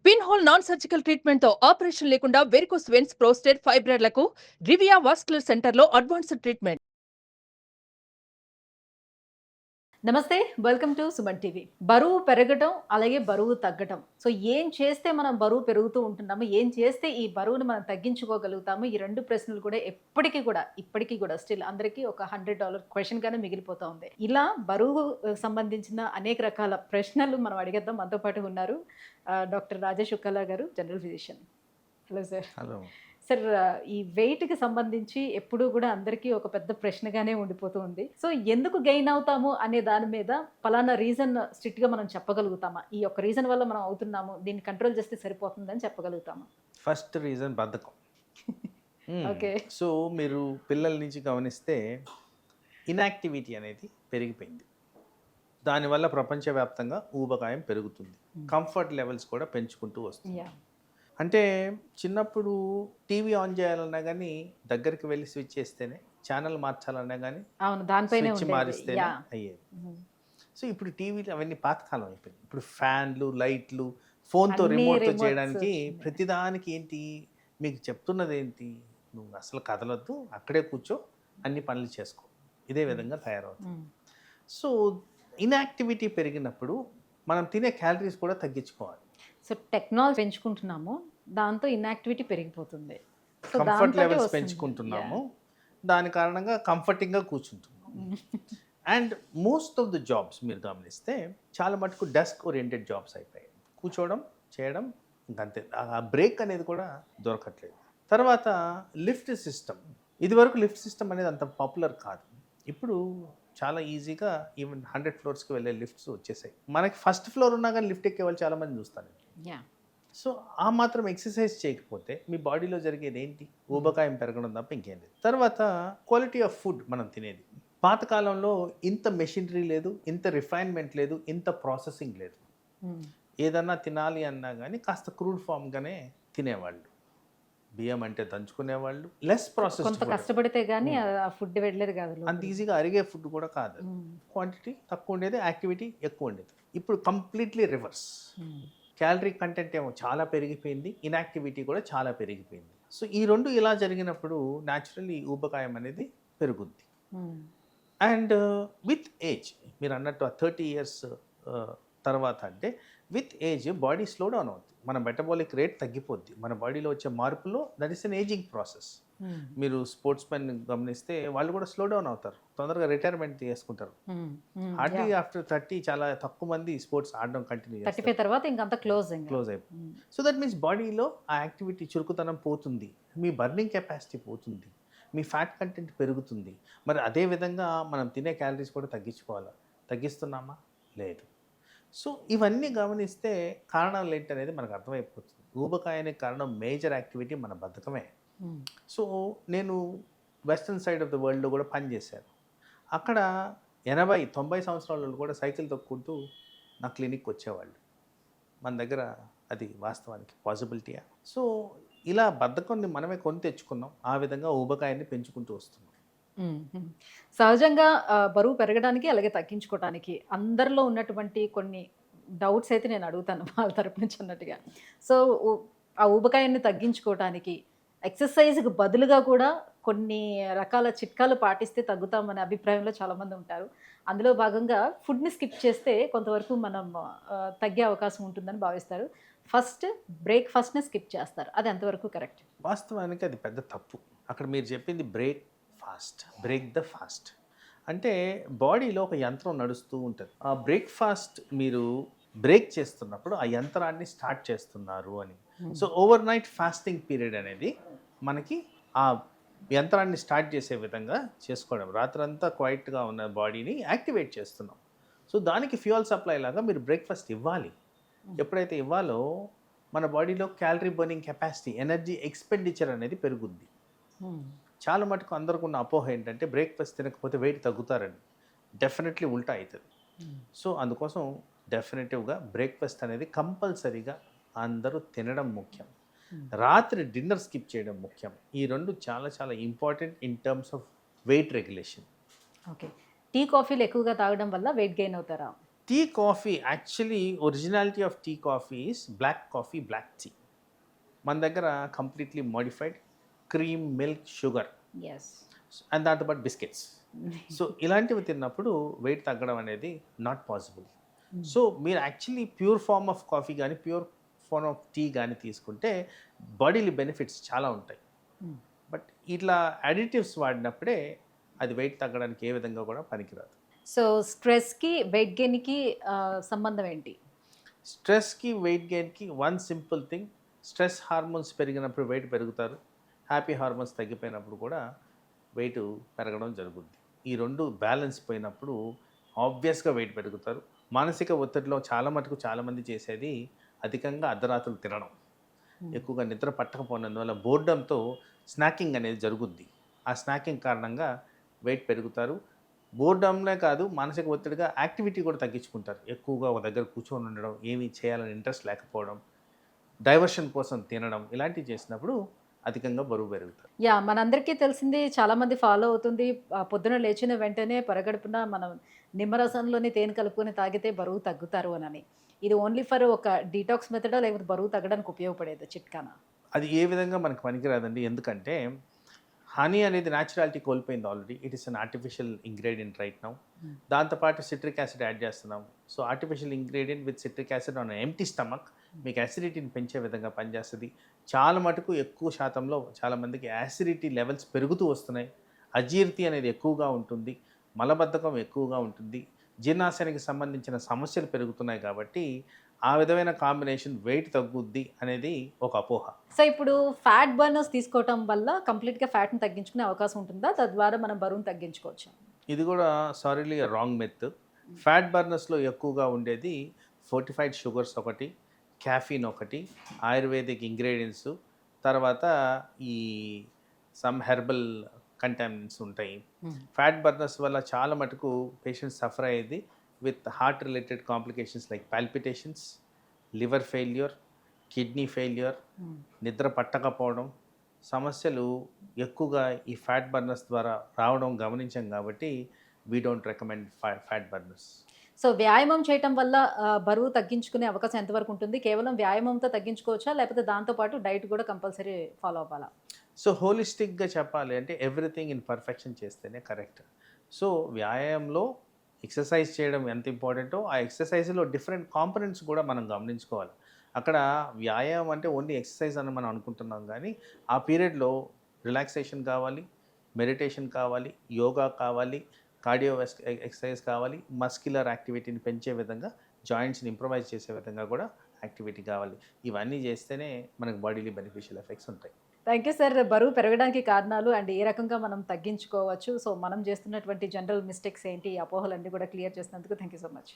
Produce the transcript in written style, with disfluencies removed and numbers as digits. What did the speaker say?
Pin hole non surgical treatment తో operation లేకుండా varicose veins, prostate, ఫైబ్రాయిడ్లకు రివియా వాస్కులర్ సెంటర్ లో అడ్వాన్స్డ్ ట్రీట్మెంట్. నమస్తే, వెల్కమ్ టు సుమన్ టీవీ. బరువు పెరగటం అలాగే బరువు తగ్గటం. సో ఏం చేస్తే మనం బరువు పెరుగుతూ ఉంటున్నాము, ఏం చేస్తే ఈ బరువును మనం తగ్గించుకోగలుగుతాము? ఈ రెండు ప్రశ్నలు కూడా ఇప్పటికీ కూడా స్టిల్ అందరికీ ఒక $100 క్వశ్చన్ గానే మిగిలిపోతా ఉంది. ఇలా బరువు సంబంధించిన అనేక రకాల ప్రశ్నలు మనం అడిగేద్దాం. మనతో పాటు ఉన్నారు డాక్టర్ రాజేష్ ఉక్కలా గారు, general physician. Hello sir. Hello. Sir, ఈ వెయిట్కి సంబంధించి ఎప్పుడూ కూడా అందరికీ ఒక పెద్ద ప్రశ్నగానే ఉండిపోతూ ఉంది. సో ఎందుకు గెయిన్ అవుతాము అనే దాని మీద పలానా రీజన్ స్ట్రిక్ట్గా మనం చెప్పగలుగుతామా? ఈ ఒక్క రీజన్ వల్ల మనం అవుతున్నాము, దీన్ని కంట్రోల్ చేస్తే సరిపోతుందని చెప్పగలుగుతామా? ఫస్ట్ రీజన్ బద్ధకం. ఓకే. సో మీరు పిల్లల నుంచి గమనిస్తే ఇన్యాక్టివిటీ అనేది పెరిగిపోయింది. దానివల్ల ప్రపంచవ్యాప్తంగా ఊబకాయం పెరుగుతుంది. కంఫర్ట్ లెవెల్స్ కూడా పెంచుకుంటూ వస్తుంది. అంటే చిన్నప్పుడు టీవీ ఆన్ చేయాలన్నా కానీ దగ్గరికి వెళ్ళి స్విచ్ చేస్తేనే, ఛానల్ మార్చాలన్నా కానీ స్విచ్ మారిస్తేనే అయ్యేది. సో ఇప్పుడు టీవీలు అవన్నీ పాతకాలం అయిపోయింది. ఇప్పుడు ఫ్యాన్లు, లైట్లు, ఫోన్తో రిమోట్తో చేయడానికి ప్రతిదానికి ఏంటి మీకు చెప్తున్నది ఏంటి, నువ్వు అసలు కదలొద్దు, అక్కడే కూర్చో, అన్ని పనులు చేసుకో, ఇదే విధంగా తయారవుతుంది. సో ఇన్యాక్టివిటీ పెరిగినప్పుడు మనం తినే క్యాలరీస్ కూడా తగ్గించుకోవాలి. సో టెక్నాలజీ పెంచుకుంటున్నాము, దాంతో ఇన్యాక్టివిటీ పెరిగిపోతుంది. కంఫర్ట్ లెవెల్స్ పెంచుకుంటున్నాము, దాని కారణంగా కంఫర్టింగ్గా కూర్చుంటున్నాము. And most of the jobs మీరు గమనిస్తే చాలా మటుకు డెస్క్ ఓరియంటెడ్ జాబ్స్ అయిపోయాయి. కూర్చోవడం, చేయడం, ఇంకంతే. ఆ బ్రేక్ అనేది కూడా దొరకట్లేదు. తర్వాత లిఫ్ట్ సిస్టమ్. ఇదివరకు లిఫ్ట్ సిస్టమ్ అనేది అంత పాపులర్ కాదు. ఇప్పుడు చాలా ఈజీగా ఈవెన్ 100 ఫ్లోర్స్కి వెళ్ళే లిఫ్ట్స్ వచ్చేసాయి. మనకి ఫస్ట్ ఫ్లోర్ ఉన్నా కానీ లిఫ్ట్ ఎక్కే వాళ్ళు చాలామంది చూస్తాను. సో ఆ మాత్రం ఎక్సర్సైజ్ చేయకపోతే మీ బాడీలో జరిగేది ఏంటి? ఊబకాయం పెరగడం తప్ప ఇంకేం లేదు. తర్వాత క్వాలిటీ ఆఫ్ ఫుడ్ మనం తినేది. పాతకాలంలో ఇంత మెషినరీ లేదు, ఇంత రిఫైన్మెంట్ లేదు, ఇంత ప్రాసెసింగ్ లేదు. ఏదన్నా తినాలి అన్నా కానీ కాస్త క్రూడ్ ఫామ్గానే తినేవాళ్ళు. బియ్యం అంటే దంచుకునేవాళ్ళు. లెస్ ప్రాసెస్, కొంత కష్టపడితే గానీ ఆ ఫుడ్ వెళ్ళేది కాదు. అంత ఈజీగా అరిగే ఫుడ్ కూడా కాదు. క్వాంటిటీ తక్కువ ఉండేది, యాక్టివిటీ ఎక్కువ ఉండేది. ఇప్పుడు కంప్లీట్లీ రివర్స్. క్యాలరీ కంటెంట్ ఏమో చాలా పెరిగిపోయింది, ఇన్యాక్టివిటీ కూడా చాలా పెరిగిపోయింది. సో ఈ రెండు ఇలా జరిగినప్పుడు న్యాచురల్లీ ఊబకాయం అనేది పెరుగుద్ది. అండ్ విత్ ఏజ్, మీరు అన్నట్టు 30 years తర్వాత అంటే with age body slow down అవుతుంది. మన మెటబాలిక్ రేట్ తగ్గిపోద్ది. మన బాడీలో వచ్చే మార్పులో that is an ageing process. మీరు స్పోర్ట్స్ మెన్ గమనిస్తే వాళ్ళు కూడా స్లో డౌన్ అవుతారు, తొందరగా రిటైర్మెంట్ చేసుకుంటారు. హార్డ్లీ ఆఫ్టర్ 30 చాలా తక్కువ మంది స్పోర్ట్స్ ఆడడం కంటిన్యూ చేస్తారు. 35 తర్వాత ఇంకంతా క్లోజ్ అయిపోతుంది. సో దట్ మీన్స్ బాడీలో ఆ యాక్టివిటీ, చురుకుతనం పోతుంది, మీ బర్నింగ్ కెపాసిటీ పోతుంది, మీ ఫ్యాట్ కంటెంట్ పెరుగుతుంది. మరి అదే విధంగా మనం తినే క్యాలరీస్ కూడా తగ్గించుకోవాలా? తగ్గిస్తున్నామా? లేదు. సో ఇవన్నీ గమనిస్తే కారణాలు ఏంటనేది మనకు అర్థమైపోతుంది. ఊబకాయానికి కారణం మేజర్ యాక్టివిటీ మన బద్ధకమే. సో నేను వెస్ట్రన్ సైడ్ ఆఫ్ ద వరల్డ్లో కూడా పనిచేశాను. అక్కడ 80-90 సంవత్సరాల వాళ్ళు కూడా సైకిల్ తొక్కుంటూ నా క్లినిక్కి వచ్చేవాళ్ళు. మన దగ్గర అది వాస్తవానికి పాసిబిలిటీయా? సో ఇలా బద్ధకాన్ని మనమే కొని తెచ్చుకున్నాం, ఆ విధంగా ఊబకాయాన్ని పెంచుకుంటూ వస్తున్నాం. సహజంగా బరువు పెరగడానికి అలాగే తగ్గించుకోవడానికి అందరిలో ఉన్నటువంటి కొన్ని డౌట్స్ అయితే నేను అడుగుతాను వాళ్ళ తరపు నుంచి అన్నట్టుగా. సో ఆ ఊబకాయాన్ని తగ్గించుకోవడానికి ఎక్సర్సైజ్కి బదులుగా కూడా కొన్ని రకాల చిట్కాలు పాటిస్తే తగ్గుతామనే అభిప్రాయంలో చాలామంది ఉంటారు. అందులో భాగంగా ఫుడ్ని స్కిప్ చేస్తే కొంతవరకు మనం తగ్గే అవకాశం ఉంటుందని భావిస్తారు. ఫస్ట్ బ్రేక్ఫాస్ట్ని స్కిప్ చేస్తారు, అది ఎంతవరకు కరెక్ట్? వాస్తవానికి అది పెద్ద తప్పు. అక్కడ మీరు చెప్పింది బ్రేక్ ద ఫాస్ట్ అంటే బాడీలో ఒక యంత్రం నడుస్తూ ఉంటుంది. ఆ బ్రేక్ఫాస్ట్ మీరు బ్రేక్ చేస్తున్నప్పుడు ఆ యంత్రాన్ని స్టార్ట్ చేస్తున్నారు అని. So over night fasting period అనేది మనకి ఆ యంత్రాన్ని స్టార్ట్ చేసే విధంగా చేసుకోవడం. రాత్రంతా క్వైట్గా ఉన్న బాడీని యాక్టివేట్ చేస్తున్నాం. సో దానికి ఫ్యూయల్ సప్లై లాగా మీరు బ్రేక్ఫాస్ట్ ఇవ్వాలి. ఎప్పుడైతే ఇవ్వాలో మన బాడీలో calorie burning capacity, energy expenditure అనేది పెరుగుద్ది. చాలా మటుకు అందరికి ఉన్న అపోహ ఏంటంటే బ్రేక్ఫాస్ట్ తినకపోతే వెయిట్ తగ్గుతారని. డెఫినెట్లీ ఉల్టా అవుతుంది. సో అందుకోసం డెఫినెటివ్గా బ్రేక్ఫాస్ట్ అనేది కంపల్సరీగా అందరూ తినడం ముఖ్యం. రాత్రి డిన్నర్ స్కిప్ చేయడం ముఖ్యం. ఈ రెండు చాలా చాలా important in terms of weight regulation. Okay. Tea కాఫీలు ఎక్కువగా తాగడం వల్ల వెయిట్ గెయిన్ అవుతారా? Tea coffee actually originality of tea coffee is black coffee, black tea. మన దగ్గర completely modified cream, milk, sugar ఎస్. అండ్ దాంతోపాటు బిస్కెట్స్. సో ఇలాంటివి తిన్నప్పుడు వెయిట్ తగ్గడం అనేది నాట్ పాసిబుల్. సో మీరు actually pure form of coffee కానీ ప్యూర్ ఫార్మ్ ఆఫ్ టీ కానీ తీసుకుంటే బాడీలో బెనిఫిట్స్ చాలా ఉంటాయి. బట్ ఇట్లా అడిటివ్స్ వాడినప్పుడే అది వెయిట్ తగ్గడానికి ఏ విధంగా కూడా పనికిరాదు. సో స్ట్రెస్కి వెయిట్ గెయిన్కి సంబంధం ఏంటి? స్ట్రెస్కి, వెయిట్ గెయిన్కి one simple thing, stress hormones పెరిగినప్పుడు వెయిట్ పెరుగుతారు, హ్యాపీ హార్మోన్స్ తగ్గిపోయినప్పుడు కూడా వెయిట్ పెరగడం జరుగుద్ది. ఈ రెండు బ్యాలెన్స్ పోయినప్పుడు ఆబ్వియస్గా వెయిట్ పెరుగుతారు. మానసిక ఒత్తిడిలో చాలామంది చేసేది అధికంగా అర్ధరాత్రులు తినడం, ఎక్కువగా నిద్ర పట్టకపోయినందువల్ల బోర్డంతో స్నాకింగ్ అనేది జరుగుద్ది. ఆ స్నాకింగ్ కారణంగా వెయిట్ పెరుగుతారు. బోర్డంనే కాదు, మానసిక ఒత్తిడిగా యాక్టివిటీ కూడా తగ్గించుకుంటారు. ఎక్కువగా ఒక దగ్గర కూర్చొని ఉండడం, ఏమీ చేయాలని ఇంట్రెస్ట్ లేకపోవడం, డైవర్షన్ కోసం తినడం, ఇలాంటివి చేసినప్పుడు అధికంగా బరువు పెరుగుతారు. యా, మనందరికీ తెలిసింది, చాలామంది ఫాలో అవుతుంది. పొద్దున లేచిన వెంటనే పరగడుపున మనం నిమ్మరసంలోని తేనె కలుపుకొని తాగితే బరువు తగ్గుతారు అని. ఇది ఓన్లీ ఫర్ ఒక డీటాక్స్ మెథడా, లేకపోతే బరువు తగ్గడానికి ఉపయోగపడేది చిట్కానా? అది ఏ విధంగా మనకు పనికిరాదండి. ఎందుకంటే హనీ అనేది న్యాచురాలిటీ కోల్పోయింది already. It is an artificial ingredient right now. దాంతోపాటు సిట్రిక్ యాసిడ్ యాడ్ చేస్తున్నాం. So artificial ingredient with citric acid on empty stomach మీకు యాసిడిటీని పెంచే విధంగా పనిచేస్తుంది. చాలా మటుకు ఎక్కువ శాతంలో చాలామందికి యాసిడిటీ లెవెల్స్ పెరుగుతూ వస్తున్నాయి. అజీర్తి అనేది ఎక్కువగా ఉంటుంది, మలబద్ధకం ఎక్కువగా ఉంటుంది, జీర్ణాశయానికి సంబంధించిన సమస్యలు పెరుగుతున్నాయి. కాబట్టి ఆ విధమైన కాంబినేషన్ వెయిట్ తగ్గుద్ది అనేది ఒక అపోహ. సో ఇప్పుడు ఫ్యాట్ బర్నర్స్ తీసుకోవటం వల్ల కంప్లీట్గా ఫ్యాట్ని తగ్గించుకునే అవకాశం ఉంటుందా? తద్వారా మనం బరువును తగ్గించుకోవచ్చు? ఇది కూడా సారీలీ రాంగ్ మెత్. ఫ్యాట్ బర్నర్స్లో ఎక్కువగా ఉండేది ఫోర్టిఫైడ్ షుగర్స్ ఒకటి, క్యాఫీన్ ఒకటి, ఆయుర్వేదిక్ ఇంగ్రీడియంట్స్, తర్వాత ఈ సమ్ హెర్బల్ కంటామినెంట్స్ ఉంటాయి. ఫ్యాట్ బర్నర్స్ వల్ల చాలా మటుకు పేషెంట్స్ సఫర్ అయ్యేది with heart related complications like palpitations, liver failure, kidney failure, నిద్ర పట్టకపోవడం సమస్యలు ఎక్కువగా ఈ ఫ్యాట్ బర్నర్స్ ద్వారా రావడం గమనించాం. కాబట్టి we don't recommend fat burners. So వ్యాయామం చేయటం వల్ల బరువు తగ్గించుకునే అవకాశం ఎంతవరకు ఉంటుంది? కేవలం వ్యాయామంతో తగ్గించుకోవచ్చా, లేకపోతే దాంతోపాటు డైట్ కూడా కంపల్సరీ ఫాలో అవ్వాలా? సో హోలిస్టిక్గా చెప్పాలి అంటే ఎవ్రీథింగ్ ఇన్ పర్ఫెక్షన్ చేస్తేనే కరెక్ట్. సో వ్యాయామంలో ఎక్సర్సైజ్ చేయడం ఎంత ఇంపార్టెంటో, ఆ ఎక్సర్సైజ్లో డిఫరెంట్ కాంపనెంట్స్ కూడా మనం గమనించుకోవాలి. అక్కడ వ్యాయామం అంటే ఓన్లీ ఎక్సర్సైజ్ అని మనం అనుకుంటున్నాం, కానీ ఆ పీరియడ్లో రిలాక్సేషన్ కావాలి, మెడిటేషన్ కావాలి, యోగా కావాలి, కార్డియో ఎక్సర్సైజ్ కావాలి, మస్క్యులర్ యాక్టివిటీని పెంచే విధంగా, జాయింట్స్ని ఇంప్రూవైజ్ చేసే విధంగా కూడా యాక్టివిటీ కావాలి. ఇవన్నీ చేస్తేనే మనకు బాడీలో బెనిఫిషియల్ ఎఫెక్ట్స్ ఉంటాయి. Thank you sir. బరువు పెరగడానికి కారణాలు అండ్ ఏ రకంగా మనం తగ్గించుకోవచ్చు, సో మనం చేస్తున్నటువంటి జనరల్ మిస్టేక్స్ ఏంటి, ఈ అపోహలన్నీ కూడా క్లియర్ చేసినందుకు థ్యాంక్ యూ సో మచ్.